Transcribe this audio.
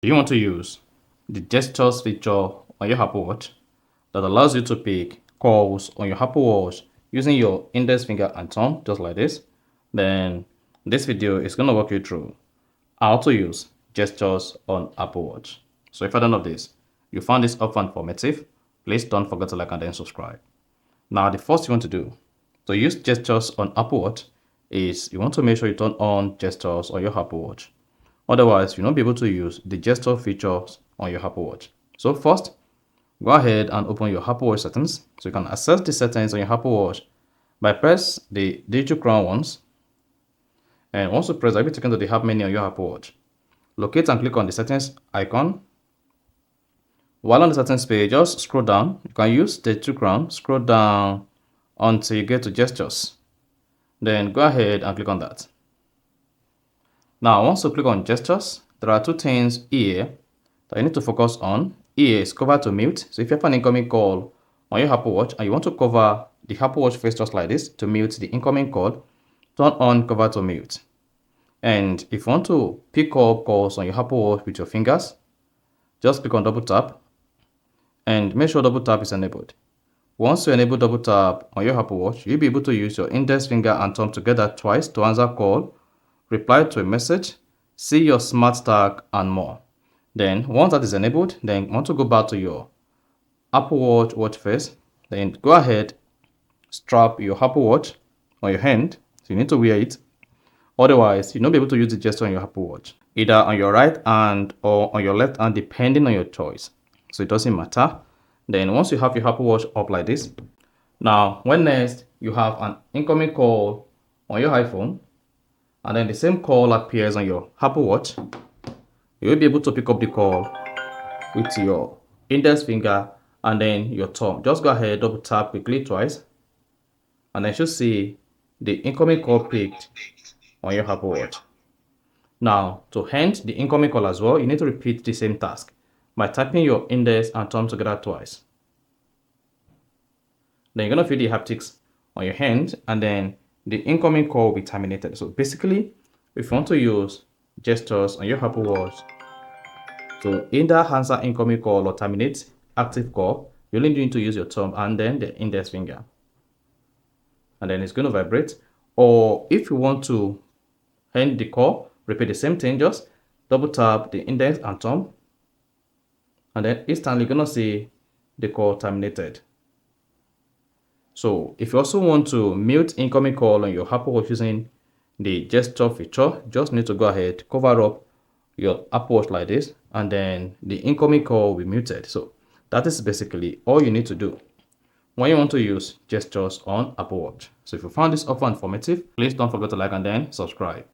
You want to use the gestures feature on your Apple Watch that allows you to pick calls on your Apple Watch using your index finger and thumb, just like this. Then this video is going to walk you through how to use gestures on Apple Watch. So if I don't know this, you found this helpful and informative, please don't forget to like and then subscribe. Now, the first you want to do to use gestures on Apple Watch is you want to make sure you turn on gestures on your Apple Watch. Otherwise, you'll not be able to use the gesture features on your Apple Watch. So first, go ahead and open your Apple Watch settings. So you can access the settings on your Apple Watch by press the digital crown once. And once you press, I'll be taken to the app menu on your Apple Watch. Locate and click on the settings icon. While on the settings page, just scroll down. You can use the digital crown, scroll down until you get to gestures. Then go ahead and click on that. Now, once you click on gestures, there are two things here that you need to focus on. Here is cover to mute. So if you have an incoming call on your Apple Watch and you want to cover the Apple Watch face just like this to mute the incoming call, turn on cover to mute. And if you want to pick up calls on your Apple Watch with your fingers, just click on double tap and make sure double tap is enabled. Once you enable double tap on your Apple Watch, you'll be able to use your index finger and thumb together twice to answer call, reply to a message, see your smart tag, and more. Then once that is enabled, then you want to go back to your Apple Watch watch face. Then go ahead, strap your Apple Watch on your hand. So you need to wear it. Otherwise, you'll not be able to use the gesture on your Apple Watch, either on your right hand or on your left hand, depending on your choice. So it doesn't matter. Then once you have your Apple Watch up like this, now when next you have an incoming call on your iPhone, and then the same call appears on your Apple Watch, you will be able to pick up the call with your index finger and then your thumb. Just go ahead, double tap quickly twice, and then you should see the incoming call picked on your Apple Watch. Now, to end the incoming call as well, you need to repeat the same task by tapping your index and thumb together twice. Then you're going to feel the haptics on your hand, and then the incoming call will be terminated. So basically, if you want to use gestures on your Apple Watch to either answer incoming call or terminate active call, you only need to use your thumb and then the index finger. And then it's going to vibrate. Or if you want to end the call, repeat the same thing, just double tap the index and thumb, and then instantly you're going to see the call terminated. So if you also want to mute incoming call on your Apple Watch using the gesture feature, just need to go ahead, cover up your Apple Watch like this, and then the incoming call will be muted. So that is basically all you need to do when you want to use gestures on Apple Watch. So if you found this offer informative, please don't forget to like and then subscribe.